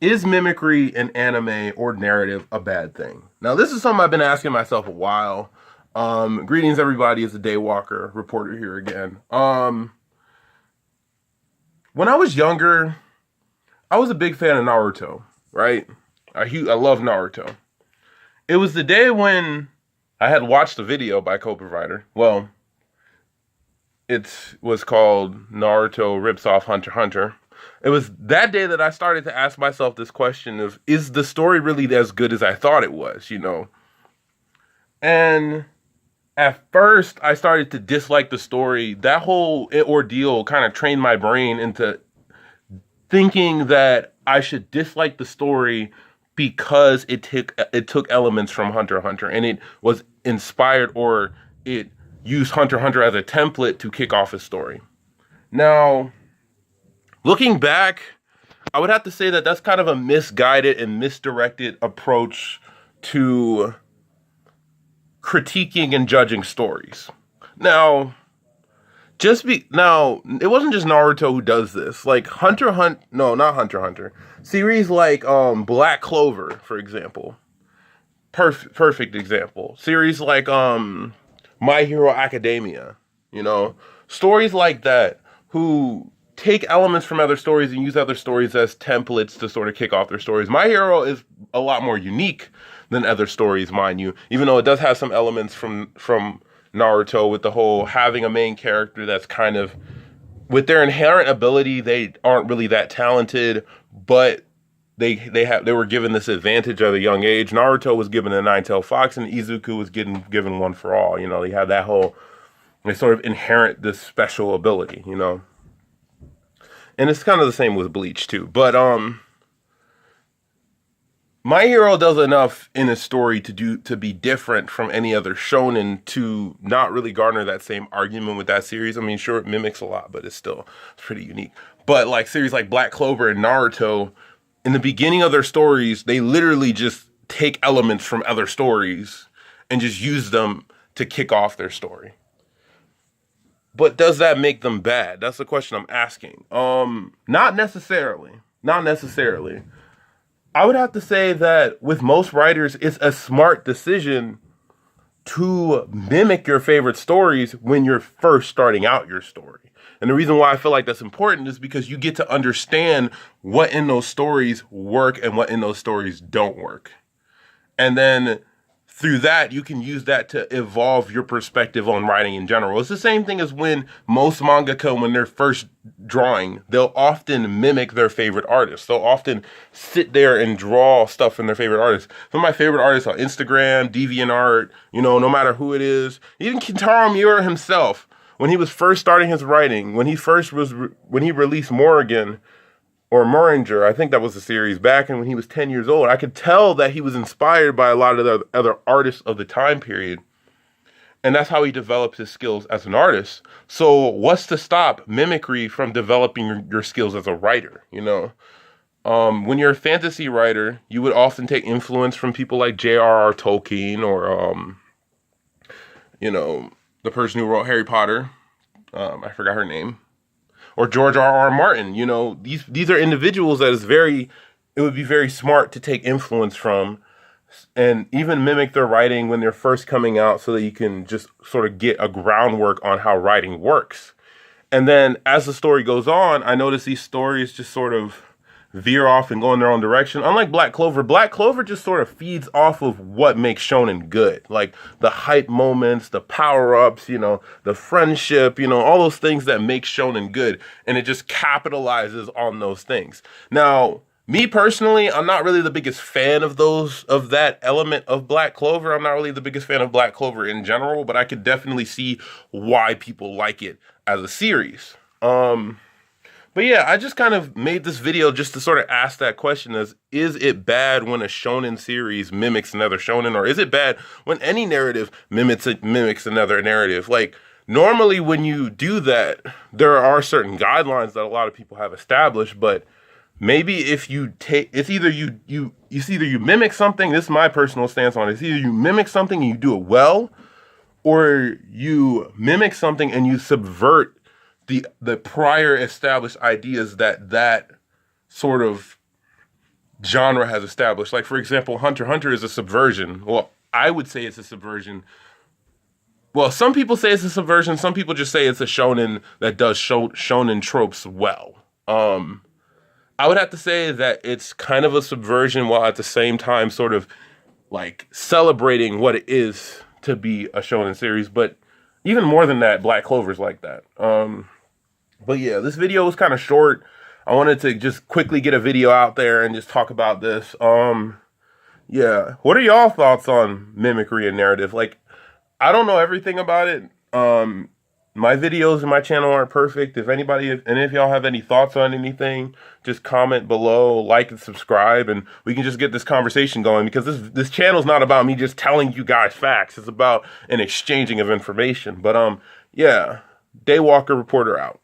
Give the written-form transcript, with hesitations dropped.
Is mimicry in anime or narrative a bad thing? Now, this is something I've been asking myself a while. Greetings, everybody. It's the Daywalker reporter here again. When I was younger, I was a big fan of Naruto, right? I love Naruto. It was the day when I had watched a video by co-provider. Well, it was called Naruto Rips Off Hunter x Hunter. It was that day that I started to ask myself this question of, is the story really as good as I thought it was, you know? And at first, I started to dislike the story. That whole ordeal kind of trained my brain into thinking that I should dislike the story because it took elements from Hunter x Hunter, and it was inspired, or it used Hunter x Hunter as a template to kick off a story. Now, looking back, I would have to say that that's kind of a misguided and misdirected approach to critiquing and judging stories. Now, it wasn't just Naruto who does this. Like not Hunter x Hunter. Series like Black Clover, for example. Perfect example. Series like My Hero Academia, you know, stories like that who take elements from other stories and use other stories as templates to sort of kick off their stories. My Hero is a lot more unique than other stories, mind you, even though it does have some elements from Naruto, with the whole having a main character that's kind of, with their inherent ability, they aren't really that talented, but they were given this advantage at a young age. Naruto was given a nine-tailed fox, and Izuku was given one for all. You know, they had that whole, they sort of inherit this special ability, you know. And it's kind of the same with Bleach too. But My Hero does enough in a story to be different from any other shonen to not really garner that same argument with that series. I mean, sure, it mimics a lot, but it's pretty unique. But like series like Black Clover and Naruto, in the beginning of their stories, they literally just take elements from other stories and just use them to kick off their story. But does that make them bad? That's the question I'm asking. Not necessarily. Not necessarily. I would have to say that with most writers, it's a smart decision to mimic your favorite stories when you're first starting out your story. And the reason why I feel like that's important is because you get to understand what in those stories work and what in those stories don't work. And then through that, you can use that to evolve your perspective on writing in general. It's the same thing as when most mangaka, when they're first drawing, they'll often mimic their favorite artists. They'll often sit there and draw stuff from their favorite artists. Some of my favorite artists on Instagram, DeviantArt, you know, no matter who it is. Even Kentaro Miura himself, when he was first starting his writing, when he released Morrigan, or Moringer, I think that was the series, back when he was 10 years old, I could tell that he was inspired by a lot of the other artists of the time period. And that's how he developed his skills as an artist. So what's to stop mimicry from developing your skills as a writer, you know? When you're a fantasy writer, you would often take influence from people like J.R.R. Tolkien, or, you know, the person who wrote Harry Potter. I forgot her name. Or George R.R. Martin. You know, these are individuals that it would be very smart to take influence from and even mimic their writing when they're first coming out, so that you can just sort of get a groundwork on how writing works. And then as the story goes on, I notice these stories just sort of veer off and go in their own direction. Unlike Black Clover just sort of feeds off of what makes shonen good. Like the hype moments, the power-ups, you know, the friendship, you know, all those things that make shonen good. And it just capitalizes on those things. Now, me personally, I'm not really the biggest fan of that element of Black Clover. I'm not really the biggest fan of Black Clover in general, but I could definitely see why people like it as a series. But yeah, I just kind of made this video just to sort of ask that question: is it bad when a shonen series mimics another shonen, or is it bad when any narrative mimics another narrative? Like, normally when you do that, there are certain guidelines that a lot of people have established, but maybe if you take, it's either you mimic something. This is my personal stance on it. It's either you mimic something and you do it well, or you mimic something and you subvert the prior established ideas that sort of genre has established. Like, for example, Hunter x Hunter is a subversion. Well, I would say it's a subversion. Well, some people say it's a subversion. Some people just say it's a shonen that does shonen tropes well. I would have to say that it's kind of a subversion while at the same time sort of like celebrating what it is to be a shonen series. But even more than that, Black Clover's like that. But yeah, this video was kind of short. I wanted to just quickly get a video out there and just talk about this. Yeah. What are y'all thoughts on mimicry and narrative? Like, I don't know everything about it. My videos in my channel aren't perfect. If any of y'all have any thoughts on anything, just comment below, like and subscribe, and we can just get this conversation going, because this channel's not about me just telling you guys facts. It's about an exchanging of information. But yeah, Daywalker Reporter out.